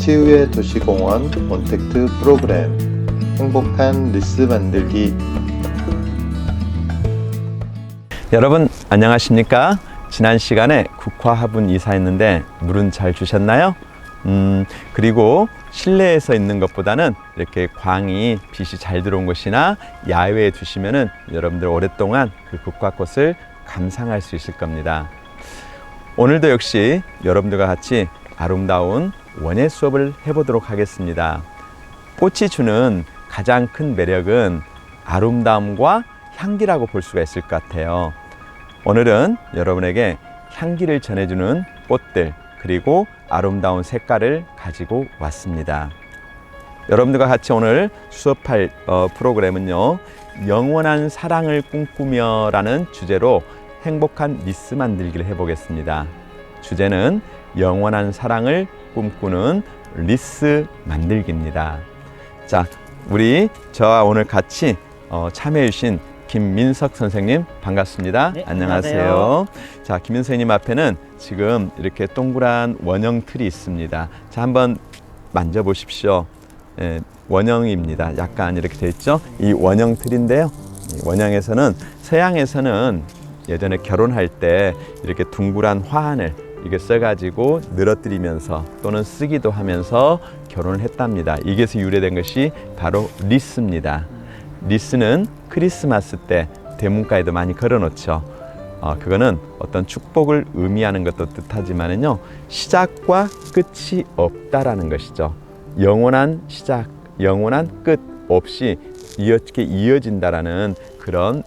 치유의 도시공원 온택트 프로그램 행복한 리스 만들기. 여러분 안녕하십니까? 지난 시간에 국화화분 이사했는데 물은 잘 주셨나요? 그리고 실내에서 있는 것보다는 이렇게 광이 빛이 잘 들어온 곳이나 야외에 두시면은 여러분들 오랫동안 그 국화꽃을 감상할 수 있을 겁니다. 오늘도 역시 여러분들과 같이 아름다운 원예 수업을 해보도록 하겠습니다. 꽃이 주는 가장 큰 매력은 아름다움과 향기라고 볼 수가 있을 것 같아요. 오늘은 여러분에게 향기를 전해주는 꽃들 그리고 아름다운 색깔을 가지고 왔습니다. 여러분들과 같이 오늘 수업할 프로그램은요, 영원한 사랑을 꿈꾸며 라는 주제로 행복한 리스 만들기를 해보겠습니다. 주제는 영원한 사랑을 꿈꾸는 리스 만들기입니다. 자, 우리 저와 오늘 같이 참여해 주신 김민석 선생님 반갑습니다. 네, 안녕하세요. 자, 김민석 선생님 앞에는 지금 이렇게 동그란 원형 틀이 있습니다. 자, 한번 만져보십시오. 예, 원형입니다. 약간 이렇게 되어 있죠. 이 원형 틀인데요. 이 원형에서는 서양에서는 예전에 결혼할 때 이렇게 둥그란 화환을 이게 써가지고 늘어뜨리면서 또는 쓰기도 하면서 결혼을 했답니다. 이게서 유래된 것이 바로 리스입니다. 리스는 크리스마스 때 대문가에도 많이 걸어놓죠. 그거는 어떤 축복을 의미하는 것도 뜻하지만은요, 시작과 끝이 없다라는 것이죠. 영원한 시작, 영원한 끝 없이 이렇게 이어진다라는 그런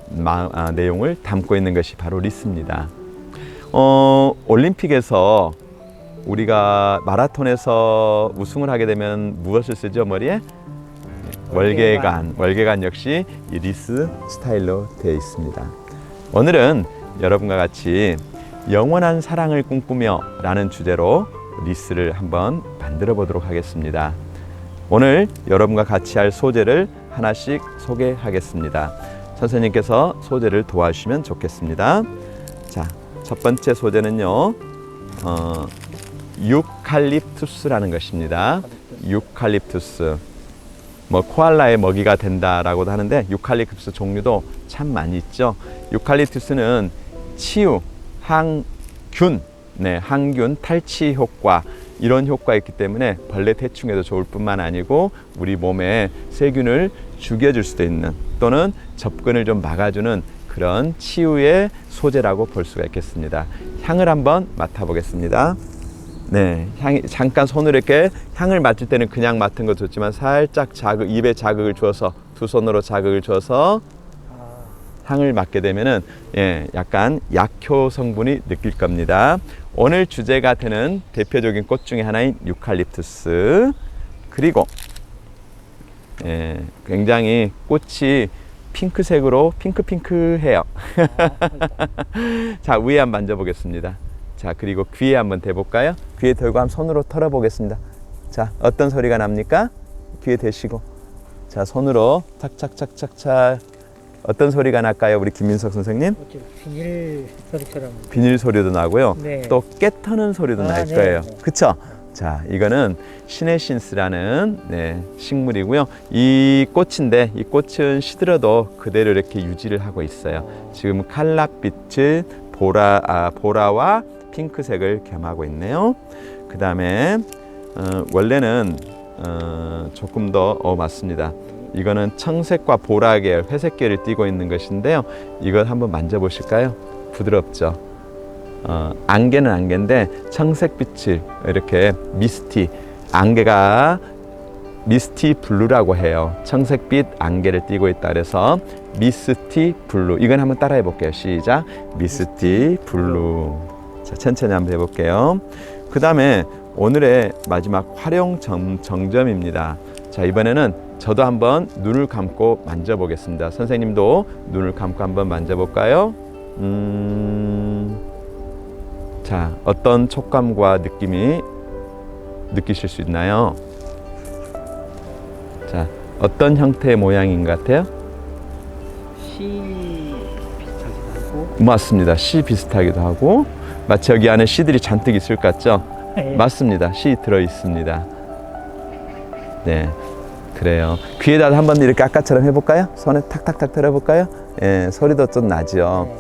내용을 담고 있는 것이 바로 리스입니다. 올림픽에서 우리가 마라톤에서 우승을 하게 되면 무엇을 쓰죠? 머리에? 월계관 역시 이 리스 스타일로 되어 있습니다. 오늘은 여러분과 같이 영원한 사랑을 꿈꾸며 라는 주제로 리스를 한번 만들어 보도록 하겠습니다. 오늘 여러분과 같이 할 소재를 하나씩 소개하겠습니다. 선생님께서 소재를 도와주시면 좋겠습니다. 자, 첫 번째 소재는요, 유칼립투스라는 것입니다. 유칼립투스. 코알라의 먹이가 된다라고도 하는데 유칼립투스 종류도 참 많이 있죠. 유칼립투스는 치유, 항균, 항균 탈취 효과 이런 효과가 있기 때문에 벌레 퇴충에도 좋을 뿐만 아니고 우리 몸에 세균을 죽여줄 수도 있는 또는 접근을 좀 막아주는 그런 치유의 소재라고 볼 수가 있겠습니다. 향을 한번 맡아보겠습니다. 네, 향이 잠깐 손으로 이렇게 향을 맡을 때는 그냥 맡은 것도 좋지만 살짝 입에 자극을 주어서 두 손으로 자극을 줘서 향을 맡게 되면은 약간 약효 성분이 느낄 겁니다. 오늘 주제가 되는 대표적인 꽃 중에 하나인 유칼립투스. 그리고 굉장히 꽃이 핑크색으로 핑크해요. 자, 위에 한번 만져보겠습니다. 자, 그리고 귀에 한번 대볼까요? 귀에 대고 한번 손으로 털어보겠습니다. 자, 어떤 소리가 납니까? 귀에 대시고. 자, 손으로 착착착착착. 어떤 소리가 날까요? 우리 김민석 선생님? 비닐 소리처럼. 비닐 소리도 나고요. 네. 또 깨 터는 소리도 날 거예요. 네. 그쵸? 자, 이거는 시네신스라는 식물이고요. 이 꽃인데 이 꽃은 시들어도 그대로 이렇게 유지를 하고 있어요. 지금 칼락빛을 보라와 핑크색을 겸하고 있네요. 그 다음에 원래는 조금 더 맞습니다. 이거는 청색과 보라 계열, 회색 계열을 띠고 있는 것인데요. 이걸 한번 만져보실까요? 부드럽죠. 안개는 안개인데 청색빛을 이렇게 안개가 미스티 블루라고 해요. 청색빛 안개를 띠고 있다 그래서 미스티 블루. 이건 한번 따라해 볼게요. 시작. 미스티 블루. 자, 천천히 한번 해볼게요. 그 다음에 오늘의 마지막 활용 정점입니다. 자, 이번에는 저도 한번 눈을 감고 만져보겠습니다. 선생님도 눈을 감고 한번 만져볼까요? 자, 어떤 촉감과 느낌이 느끼실 수 있나요? 자, 어떤 형태의 모양인 것 같아요? 씨 비슷하기도 하고. 맞습니다. 씨 비슷하기도 하고 마치 여기 안에 씨들이 잔뜩 있을 것 같죠? 네. 맞습니다. 씨 들어 있습니다. 네, 그래요. 귀에다 한번 이렇게 아까처럼 해볼까요? 손에 탁탁탁 들어볼까요? 예, 소리도 좀 나죠.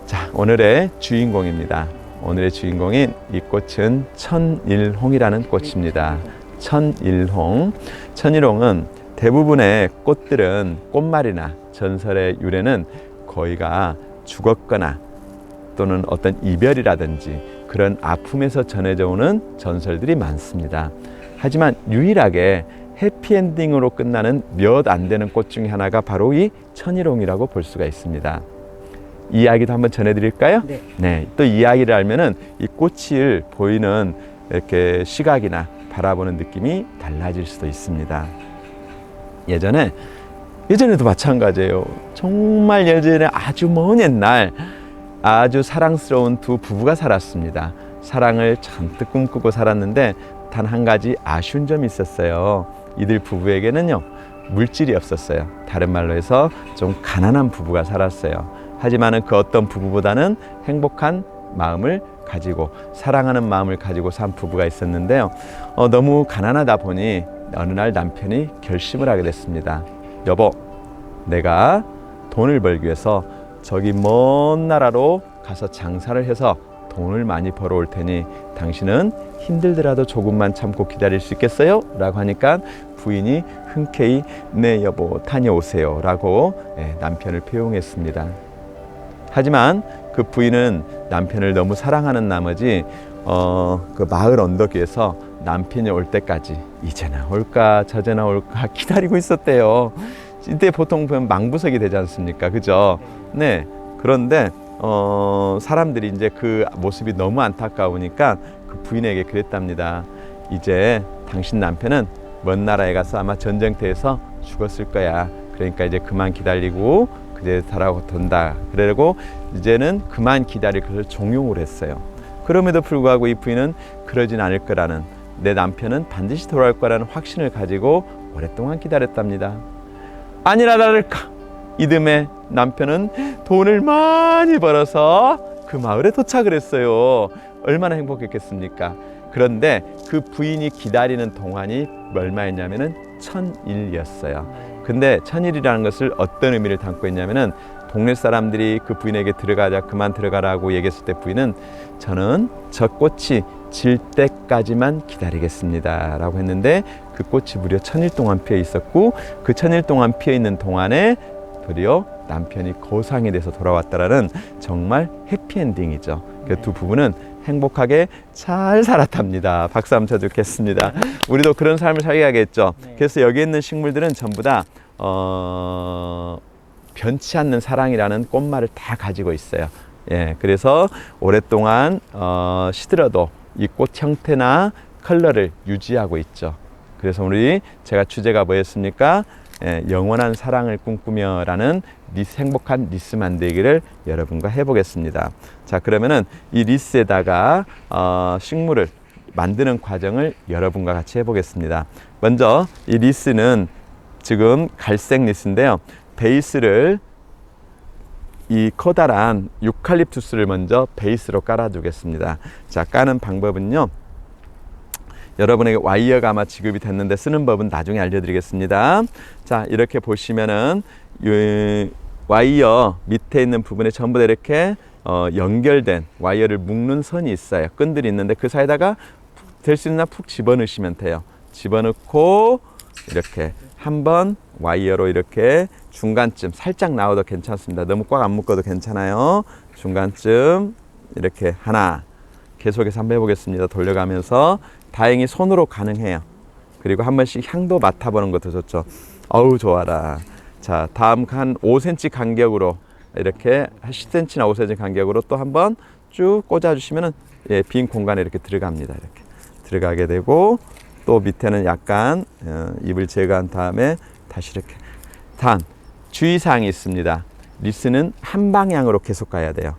자, 오늘의 주인공입니다. 오늘의 주인공인 이 꽃은 천일홍이라는 꽃입니다. 천일홍. 천일홍은 대부분의 꽃들은 꽃말이나 전설의 유래는 거의가 죽었거나 또는 어떤 이별이라든지 그런 아픔에서 전해져 오는 전설들이 많습니다. 하지만 유일하게 해피엔딩으로 끝나는 몇 안 되는 꽃 중에 하나가 바로 이 천일홍이라고 볼 수가 있습니다. 이야기도 한번 전해드릴까요? 네. 네. 또 이야기를 알면은 이 꽃을 보이는 이렇게 시각이나 바라보는 느낌이 달라질 수도 있습니다. 예전에도 마찬가지예요. 정말 예전에 아주 먼 옛날 아주 사랑스러운 두 부부가 살았습니다. 사랑을 잔뜩 꿈꾸고 살았는데 단 한 가지 아쉬운 점이 있었어요. 이들 부부에게는요, 물질이 없었어요. 다른 말로 해서 좀 가난한 부부가 살았어요. 하지만은 그 어떤 부부보다는 행복한 마음을 가지고 사랑하는 마음을 가지고 산 부부가 있었는데요. 너무 가난하다 보니 어느 날 남편이 결심을 하게 됐습니다. 여보, 내가 돈을 벌기 위해서 저기 먼 나라로 가서 장사를 해서 돈을 많이 벌어올 테니 당신은 힘들더라도 조금만 참고 기다릴 수 있겠어요? 라고 하니까 부인이 흔쾌히 네 여보 다녀오세요 라고 남편을 배웅했습니다. 하지만 그 부인은 남편을 너무 사랑하는 나머지 그 마을 언덕 위에서 남편이 올 때까지 이제나 올까 저제나 올까 기다리고 있었대요. 이때 보통 보면 망부석이 되지 않습니까? 그죠? 네. 그런데 사람들이 이제 그 모습이 너무 안타까우니까 그 부인에게 그랬답니다. 이제 당신 남편은 먼 나라에 가서 아마 전쟁터에서 죽었을 거야. 그러니까 이제 그만 기다리고 그제 달아고 돈다. 그러고 이제는 그만 기다릴 것을 종용을 했어요. 그럼에도 불구하고 이 부인은 그러진 않을 거라는, 내 남편은 반드시 돌아올 거라는 확신을 가지고 오랫동안 기다렸답니다. 아니라 다를까, 이듬해 남편은 돈을 많이 벌어서 그 마을에 도착을 했어요. 얼마나 행복했겠습니까? 그런데 그 부인이 기다리는 동안이 얼마였냐면은 1000일이었어요. 근데 1000일이라는 것을 어떤 의미를 담고 있냐면은 동네 사람들이 그 부인에게 들어가자, 그만 들어가라고 얘기했을 때 부인은 저는 저 꽃이 질 때까지만 기다리겠습니다 라고 했는데 그 꽃이 무려 1000일 동안 피어 있었고 그 1000일 동안 피어 있는 동안에 도리어 남편이 고상이 돼서 돌아왔다라는 정말 해피엔딩이죠. 그 두 부부는 행복하게 잘 살았답니다. 박수 한번 쳐주겠습니다. 우리도 그런 삶을 살아야겠죠. 그래서 여기 있는 식물들은 전부 다 변치 않는 사랑이라는 꽃말을 다 가지고 있어요. 예, 그래서 오랫동안 시들어도 이 꽃 형태나 컬러를 유지하고 있죠. 그래서 제가 주제가 뭐였습니까? 영원한 사랑을 꿈꾸며라는 행복한 리스 만들기를 여러분과 해보겠습니다. 자, 그러면은 이 리스에다가 식물을 만드는 과정을 여러분과 같이 해보겠습니다. 먼저 이 리스는 지금 갈색 리스인데요. 베이스를 이 커다란 유칼립투스를 먼저 베이스로 깔아두겠습니다. 자, 까는 방법은요. 여러분에게 와이어가 아마 지급이 됐는데 쓰는 법은 나중에 알려드리겠습니다. 자, 이렇게 보시면은 이 와이어 밑에 있는 부분에 전부 다 이렇게 연결된 와이어를 묶는 선이 있어요. 끈들이 있는데 그 사이에다가 될 수 있나 푹 집어넣으시면 돼요. 집어넣고 이렇게 한번 와이어로 이렇게 중간쯤 살짝 나와도 괜찮습니다. 너무 꽉 안 묶어도 괜찮아요. 중간쯤 이렇게 하나, 계속해서 한번 해보겠습니다. 돌려가면서 다행히 손으로 가능해요. 그리고 한 번씩 향도 맡아보는 것도 좋죠. 어우 좋아라. 자, 다음 한 5cm 간격으로 이렇게 10cm나 5cm 간격으로 또 한번 쭉 꽂아주시면은 빈 공간에 이렇게 들어갑니다. 이렇게 들어가게 되고 또 밑에는 약간 잎을 제거한 다음에 다시 이렇게. 단 주의사항이 있습니다. 리스는 한 방향으로 계속 가야 돼요.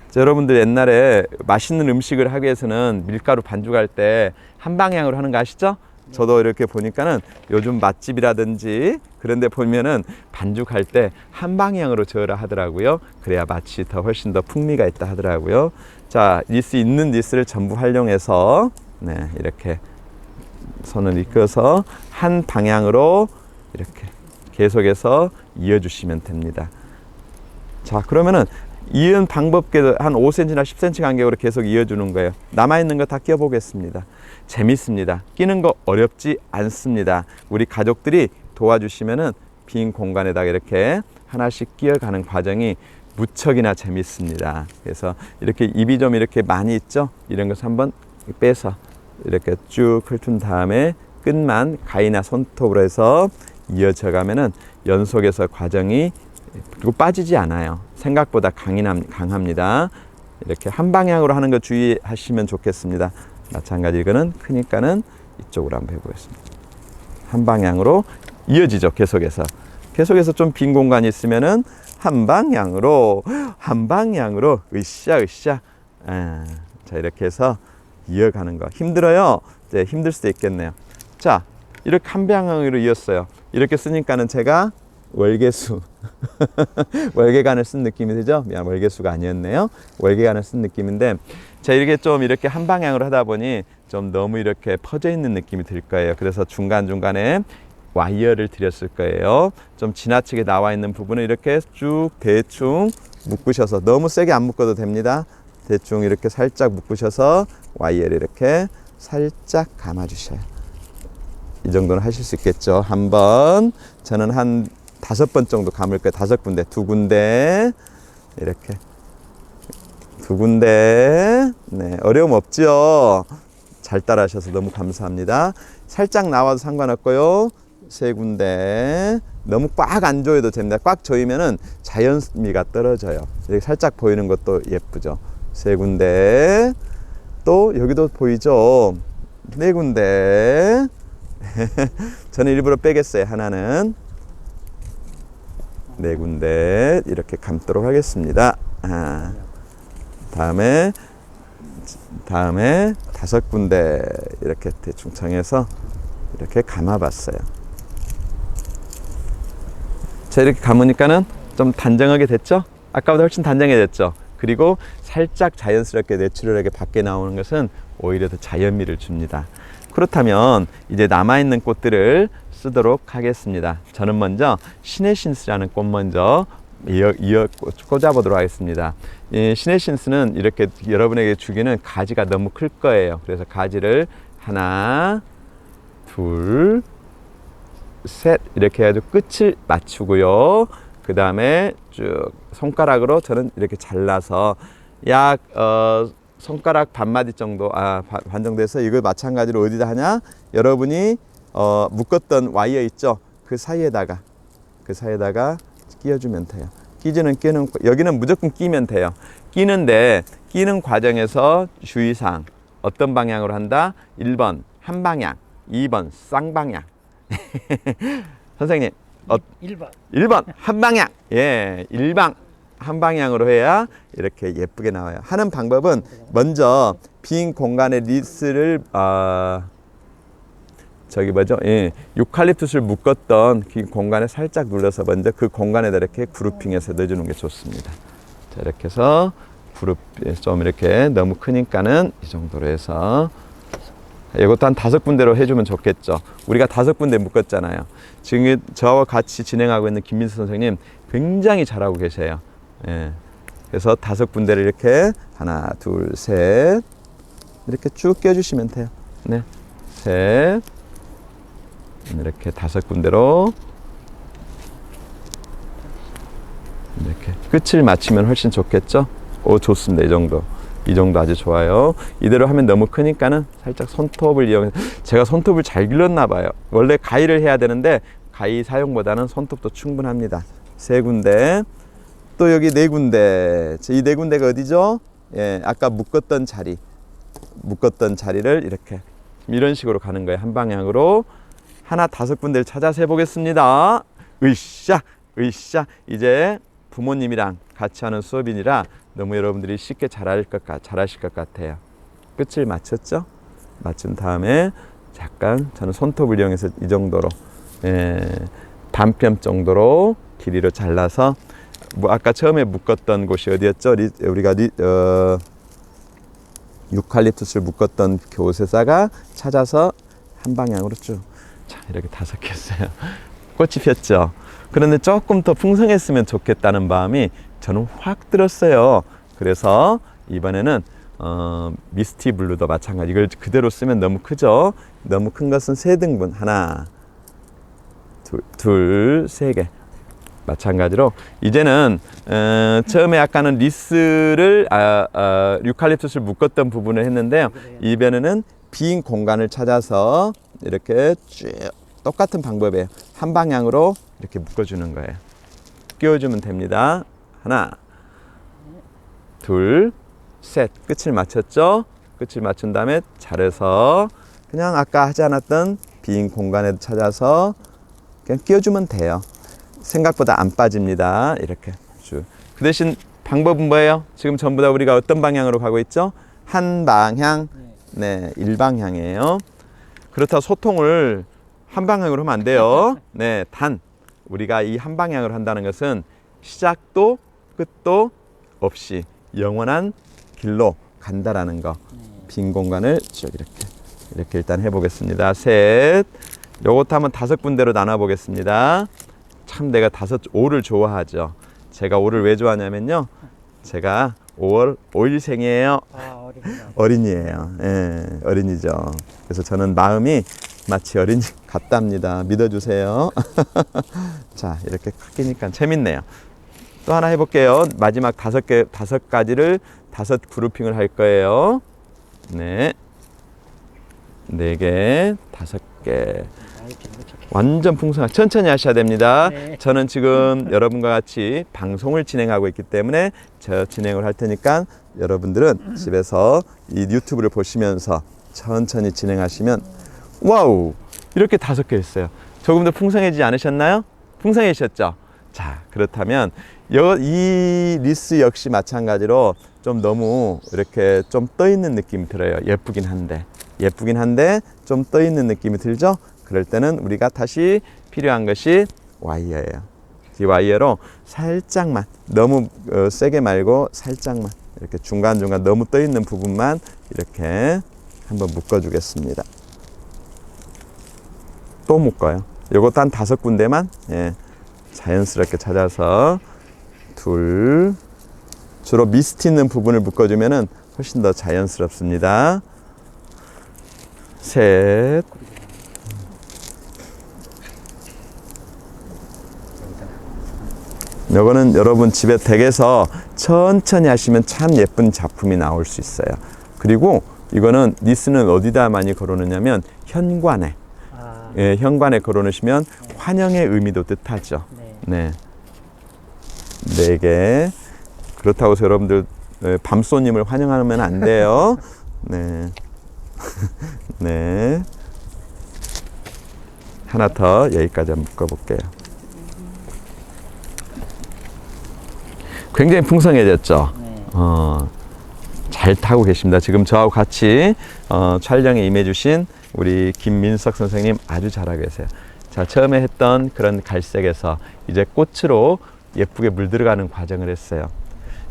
자, 여러분들 옛날에 맛있는 음식을 하기 위해서는 밀가루 반죽할 때 한 방향으로 하는 거 아시죠? 저도 이렇게 보니까는 요즘 맛집이라든지 그런 데 보면은 반죽할 때 한 방향으로 저으라 하더라고요. 그래야 맛이 훨씬 더 풍미가 있다 하더라고요. 자, 있는 리스를 전부 활용해서 이렇게 손을 이끌어서 한 방향으로 이렇게 계속해서 이어주시면 됩니다. 자, 그러면은 이은 방법대로 한 5cm나 10cm 간격으로 계속 이어주는 거예요. 남아있는 거 다 끼워보겠습니다. 재밌습니다. 끼는 거 어렵지 않습니다. 우리 가족들이 도와주시면은 빈 공간에다가 이렇게 하나씩 끼어가는 과정이 무척이나 재밌습니다. 그래서 이렇게 입이 좀 이렇게 많이 있죠? 이런 것을 한번 빼서 이렇게 쭉 훑은 다음에 끝만 가위나 손톱으로 해서 이어져 가면은 연속해서 과정이 그리고 빠지지 않아요. 생각보다 강합니다. 이렇게 한 방향으로 하는 거 주의하시면 좋겠습니다. 마찬가지 이거는 크니까는 이쪽으로 한번 해보겠습니다. 한 방향으로 이어지죠. 계속해서 좀 빈 공간이 있으면은 한 방향으로 으쌰. 자, 이렇게 해서 이어가는 거 힘들어요. 네, 힘들 수도 있겠네요. 자, 이렇게 한 방향으로 이었어요. 이렇게 쓰니까는 제가 월계수 월계관을 쓴 느낌이 되죠? 미안, 월계수가 아니었네요. 월계관을 쓴 느낌인데, 자, 이렇게 좀 이렇게 한 방향으로 하다 보니 좀 너무 이렇게 퍼져 있는 느낌이 들 거예요. 그래서 중간중간에 와이어를 드렸을 거예요. 좀 지나치게 나와 있는 부분을 이렇게 쭉 대충 묶으셔서, 너무 세게 안 묶어도 됩니다. 대충 이렇게 살짝 묶으셔서 와이어를 이렇게 살짝 감아 주셔요. 이 정도는 하실 수 있겠죠. 한번 저는 한 5번 정도 감을 거예요. 5군데, 2군데, 이렇게 2군데. 네, 어려움 없죠. 잘 따라 하셔서 너무 감사합니다. 살짝 나와도 상관없고요. 3군데. 너무 꽉 안 조여도 됩니다. 꽉 조이면은 자연미가 떨어져요. 이렇게 살짝 보이는 것도 예쁘죠. 3군데. 또 여기도 보이죠. 4군데. 저는 일부러 빼겠어요. 하나는 4군데 이렇게 감도록 하겠습니다. 다음에 5군데 이렇게 대충 정해서 이렇게 감아봤어요. 자, 이렇게 감으니까는 좀 단정하게 됐죠? 아까보다 훨씬 단정해졌죠? 그리고 살짝 자연스럽게 내추럴하게 밖에 나오는 것은 오히려 더 자연미를 줍니다. 그렇다면 이제 남아있는 꽃들을 쓰도록 하겠습니다. 저는 먼저 시네신스라는 꽃 먼저 꽂아보도록 하겠습니다. 이 시네신스는 이렇게 여러분에게 주기는 가지가 너무 클 거예요. 그래서 가지를 하나, 둘, 셋 이렇게 해가지고 끝을 맞추고요. 그 다음에 쭉 손가락으로 저는 이렇게 잘라서 약 손가락 반마디 정도, 반 정도 해서 이걸 마찬가지로 어디다 하냐? 여러분이 묶었던 와이어 있죠? 그 사이에다가 끼워주면 돼요. 끼는 여기는 무조건 끼면 돼요. 끼는데 끼는 과정에서 주의사항 어떤 방향으로 한다? 1번 한 방향, 2번 쌍방향. 선생님 1번 한 방향. 예, 한 방향으로 해야 이렇게 예쁘게 나와요. 하는 방법은 먼저 빈 공간에 리스를 유칼립투스를 묶었던 그 공간에 살짝 눌러서 먼저 그 공간에다 이렇게 그룹핑해서 넣어주는 게 좋습니다. 자, 이렇게 해서 그룹 좀 이렇게 너무 크니까는 이 정도로 해서 이것도 한 5군데로 해주면 좋겠죠. 우리가 5군데 묶었잖아요. 지금 저와 같이 진행하고 있는 김민수 선생님 굉장히 잘하고 계세요. 예. 그래서 5군데를 이렇게 하나, 둘, 셋 이렇게 쭉 껴주시면 돼요. 네, 셋 이렇게 5군데로 이렇게 끝을 맞추면 훨씬 좋겠죠. 오, 좋습니다. 이 정도 아주 좋아요. 이대로 하면 너무 크니까는 살짝 손톱을 이용해서, 제가 손톱을 잘 길렀나 봐요. 원래 가위를 해야 되는데 가위 사용보다는 손톱도 충분합니다. 3군데, 또 여기 4군데. 이 4군데가 어디죠? 예, 아까 묶었던 자리를 이렇게 이런 식으로 가는 거예요. 한 방향으로. 하나 5군데를 찾아서 해보겠습니다. 으쌰. 이제 부모님이랑 같이 하는 수업이니라 너무 여러분들이 쉽게 잘하실 것 같아요. 끝을 맞췄죠? 맞춘 다음에 잠깐 저는 손톱을 이용해서 이 정도로, 반뼘 정도로 길이로 잘라서, 아까 처음에 묶었던 곳이 어디였죠? 우리가 유칼립투스를 묶었던 곳에다가 찾아서 한 방향으로 쭉. 자, 이렇게 5개 했어요. 꽃이 폈죠. 그런데 조금 더 풍성했으면 좋겠다는 마음이 저는 확 들었어요. 그래서 이번에는 미스티 블루도 마찬가지. 이걸 그대로 쓰면 너무 크죠. 너무 큰 것은 3등분. 하나, 둘, 3개. 마찬가지로 이제는 처음에 약간은 리스를 유칼립투스를 묶었던 부분을 했는데요. 이번에는 빈 공간을 찾아서 이렇게 쭉 똑같은 방법이에요. 한 방향으로 이렇게 묶어주는 거예요. 끼워주면 됩니다. 하나, 둘, 셋. 끝을 맞췄죠? 끝을 맞춘 다음에 잘해서 그냥 아까 하지 않았던 빈 공간에 찾아서 그냥 끼워주면 돼요. 생각보다 안 빠집니다. 이렇게 쭉. 그 대신 방법은 뭐예요? 지금 전부 다 우리가 어떤 방향으로 가고 있죠? 한 방향, 네, 일방향이에요. 그렇다고 소통을 한 방향으로 하면 안 돼요. 네, 단 우리가 이 한 방향으로 한다는 것은 시작도 끝도 없이 영원한 길로 간다라는 거. 빈 공간을 쭉 이렇게 일단 해보겠습니다. 셋. 요것도 한번 5군데로 나눠 보겠습니다. 참 내가 5를 좋아하죠. 제가 5를 왜 좋아하냐면요. 제가 5월 5일생이에요. 아, 어린이다. 어린이에요. 예, 어린이죠. 그래서 저는 마음이 마치 어린이 같답니다. 믿어주세요. 자, 이렇게 크기니까 재밌네요. 또 하나 해볼게요. 마지막 5가지를 5 그룹핑을 할 거예요. 네. 4개, 5개. 완전 풍성하게 천천히 하셔야 됩니다. 네. 저는 지금 여러분과 같이 방송을 진행하고 있기 때문에 저 진행을 할 테니까 여러분들은 집에서 이 유튜브를 보시면서 천천히 진행하시면 와우! 이렇게 5개 했어요. 조금 더 풍성해지지 않으셨나요? 풍성해지셨죠? 자, 그렇다면 이 리스 역시 마찬가지로 좀 너무 이렇게 좀 떠 있는 느낌이 들어요. 예쁘긴 한데 좀 떠 있는 느낌이 들죠? 그럴 때는 우리가 다시 필요한 것이 와이어예요. 이 와이어로 살짝만, 너무 세게 말고 살짝만 이렇게 중간중간 너무 떠 있는 부분만 이렇게 한번 묶어 주겠습니다. 또 묶어요. 요것도 한 5군데만, 예, 자연스럽게 찾아서 둘, 주로 미스트 있는 부분을 묶어주면은 훨씬 더 자연스럽습니다. 셋, 요거는 여러분 집에 댁에서 천천히 하시면 참 예쁜 작품이 나올 수 있어요. 그리고 이거는 리스는 어디다 많이 걸어놓냐면 현관에, 예, 현관에 걸어놓으시면 환영의 의미도 뜻하죠. 네. 4개. 그렇다고 해서 여러분들 밤손님을 환영하면 안 돼요. 네. 네. 하나 더 여기까지 한번 묶어볼게요. 굉장히 풍성해졌죠. 잘 타고 계십니다. 지금 저하고 같이 촬영에 임해주신 우리 김민석 선생님 아주 잘하고 계세요. 자, 처음에 했던 그런 갈색에서 이제 꽃으로 예쁘게 물들어가는 과정을 했어요.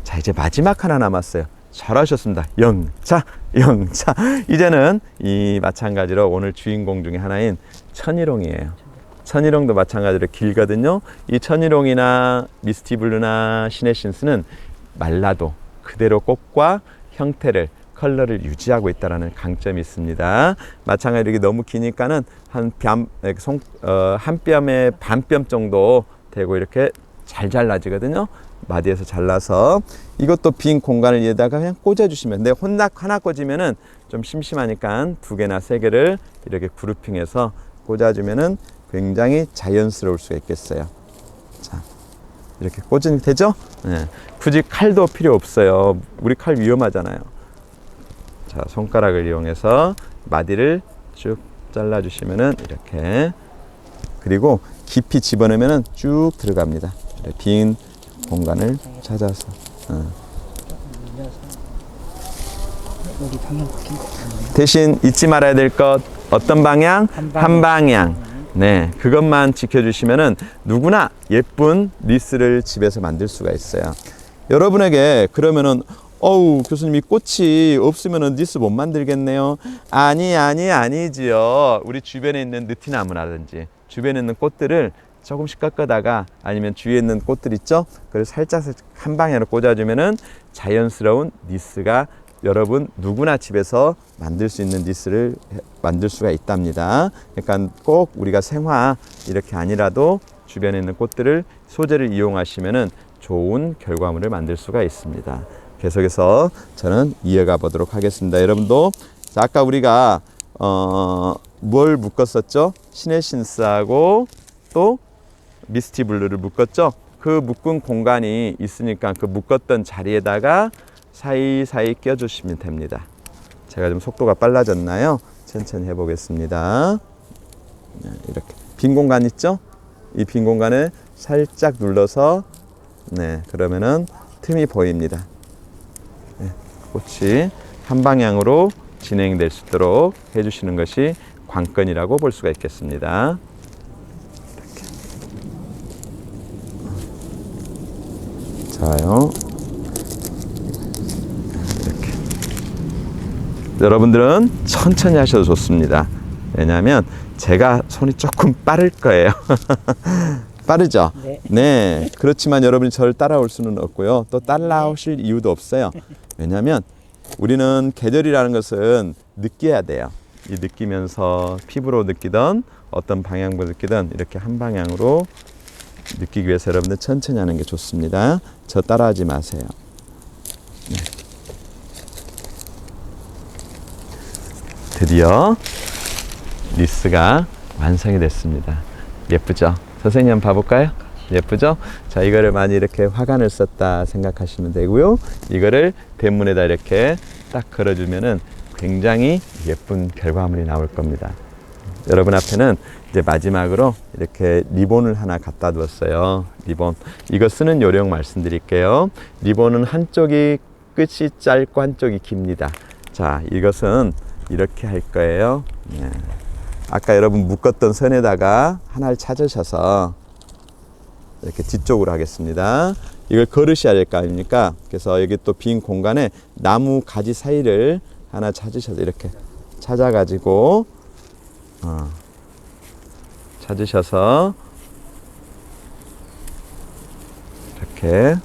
자, 이제 마지막 하나 남았어요. 잘하셨습니다. 영차. 이제는 이 마찬가지로 오늘 주인공 중에 하나인 천일홍이에요. 천일홍도 마찬가지로 길거든요. 이 천일홍이나 미스티 블루나 시네신스는 말라도 그대로 꽃과 형태를, 컬러를 유지하고 있다는 강점이 있습니다. 마찬가지로 이렇게 너무 기니까는 한 뼘의 반뼘 정도 되고 이렇게 잘 잘라지거든요. 마디에서 잘라서 이것도 빈 공간을 위에다가 그냥 꽂아주시면, 근데 하나 꽂으면은 좀 심심하니까 2개나 3개를 이렇게 그룹핑해서 꽂아주면은 굉장히 자연스러울 수가 있겠어요. 자, 이렇게 꽂으면 되죠? 네. 굳이 칼도 필요 없어요. 우리 칼 위험하잖아요. 자, 손가락을 이용해서 마디를 쭉 잘라주시면은 이렇게, 그리고 깊이 집어넣으면은 쭉 들어갑니다. 빈 공간을 찾아서. 우리 방향 바뀐 거 같네요. 대신 잊지 말아야 될 것, 어떤 방향? 한 방향. 네, 그것만 지켜주시면은 누구나 예쁜 리스를 집에서 만들 수가 있어요. 여러분에게 그러면은 어우, 교수님 이 꽃이 없으면 니스 못 만들겠네요. 아니지요. 우리 주변에 있는 느티나무라든지 주변에 있는 꽃들을 조금씩 꺾어다가 아니면 주위에 있는 꽃들 있죠? 그걸 살짝 한 방향으로 꽂아주면은 자연스러운 니스가 여러분 누구나 집에서 만들 수 있는 니스를 만들 수가 있답니다. 그러니까 꼭 우리가 생화 이렇게 아니라도 주변에 있는 꽃들을 소재를 이용하시면은 좋은 결과물을 만들 수가 있습니다. 계속해서 저는 이어가 보도록 하겠습니다. 여러분도 자, 아까 우리가 뭘 묶었었죠? 시네신스하고 또 미스티 블루를 묶었죠? 그 묶은 공간이 있으니까 그 묶었던 자리에다가 사이사이 껴주시면 됩니다. 제가 좀 속도가 빨라졌나요? 천천히 해보겠습니다. 이렇게 빈 공간 있죠? 이 빈 공간을 살짝 눌러서 그러면은 틈이 보입니다. 꽃이 한 방향으로 진행될 수 있도록 해주시는 것이 관건이라고 볼 수가 있겠습니다. 좋아요. 이렇게. 여러분들은 천천히 하셔도 좋습니다. 왜냐하면 제가 손이 조금 빠를 거예요. 빠르죠? 네. 네. 그렇지만 여러분이 저를 따라올 수는 없고요. 또 따라오실 이유도 없어요. 왜냐하면 우리는 계절이라는 것은 느껴야 돼요. 이 느끼면서 피부로 느끼던 어떤 방향으로 느끼던 이렇게 한 방향으로 느끼기 위해서 여러분들 천천히 하는 게 좋습니다. 저 따라하지 마세요. 네. 드디어 리스가 완성이 됐습니다. 예쁘죠? 선생님 한번 봐볼까요? 예쁘죠? 자, 이거를 많이 이렇게 화관을 썼다 생각하시면 되고요. 이거를 대문에다 이렇게 딱 걸어주면은 굉장히 예쁜 결과물이 나올 겁니다. 여러분 앞에는 이제 마지막으로 이렇게 리본을 하나 갖다 두었어요. 리본. 이거 쓰는 요령 말씀드릴게요. 리본은 한쪽이 끝이 짧고 한쪽이 깁니다. 자, 이것은 이렇게 할 거예요. 네. 아까 여러분 묶었던 선에다가 하나를 찾으셔서 이렇게 뒤쪽으로 하겠습니다. 이걸 걸으셔야 될 거 아닙니까? 그래서 여기 또 빈 공간에 나무 가지 사이를 하나 찾으셔서 이렇게 찾아가지고 찾으셔서 이렇게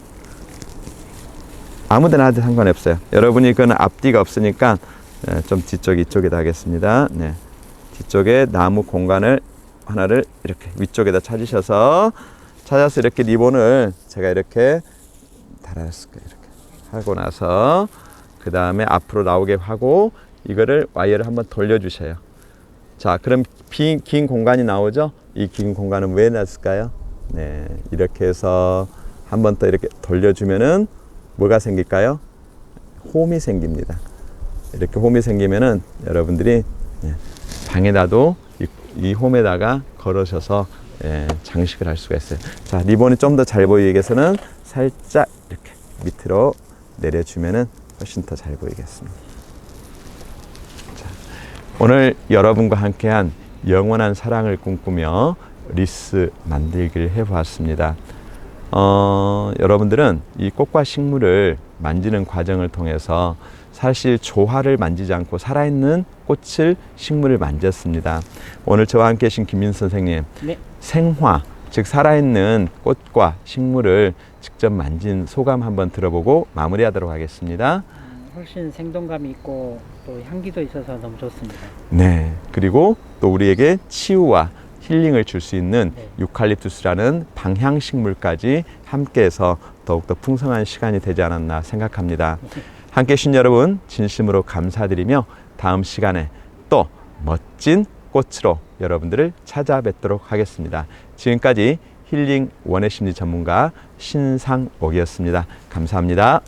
아무데나 하도 상관없어요. 여러분이 그건 앞뒤가 없으니까 좀 뒤쪽 이쪽에다 하겠습니다. 네. 뒤쪽에 나무 공간을 하나를 이렇게 위쪽에다 찾으셔서 이렇게 리본을 제가 이렇게 달았을 거예요. 이렇게 하고 나서 그 다음에 앞으로 나오게 하고 이거를 와이어를 한번 돌려주셔요. 자, 그럼 긴 공간이 나오죠? 이 긴 공간은 왜 놨을까요? 네, 이렇게 해서 한 번 더 이렇게 돌려주면은 뭐가 생길까요? 홈이 생깁니다. 이렇게 홈이 생기면은 여러분들이 방에다도 이 홈에다가 걸으셔서 장식을 할 수가 있어요. 자, 리본이 좀 더 잘 보이기 위해서는 살짝 이렇게 밑으로 내려주면은 훨씬 더 잘 보이겠습니다. 자, 오늘 여러분과 함께한 영원한 사랑을 꿈꾸며 리스 만들기를 해보았습니다. 여러분들은 이 꽃과 식물을 만지는 과정을 통해서 사실 조화를 만지지 않고 살아있는 꽃을, 식물을 만졌습니다. 오늘 저와 함께 계신 김민 선생님, 네. 생화, 즉 살아있는 꽃과 식물을 직접 만진 소감 한번 들어보고 마무리하도록 하겠습니다. 훨씬 생동감이 있고 또 향기도 있어서 너무 좋습니다. 네, 그리고 또 우리에게 치유와 힐링을 줄 수 있는 유칼립투스라는 방향식물까지 함께해서 더욱더 풍성한 시간이 되지 않았나 생각합니다. 함께 해주신 여러분 진심으로 감사드리며 다음 시간에 또 멋진 꽃으로 여러분들을 찾아뵙도록 하겠습니다. 지금까지 힐링 원의 심리 전문가 신상옥이었습니다. 감사합니다.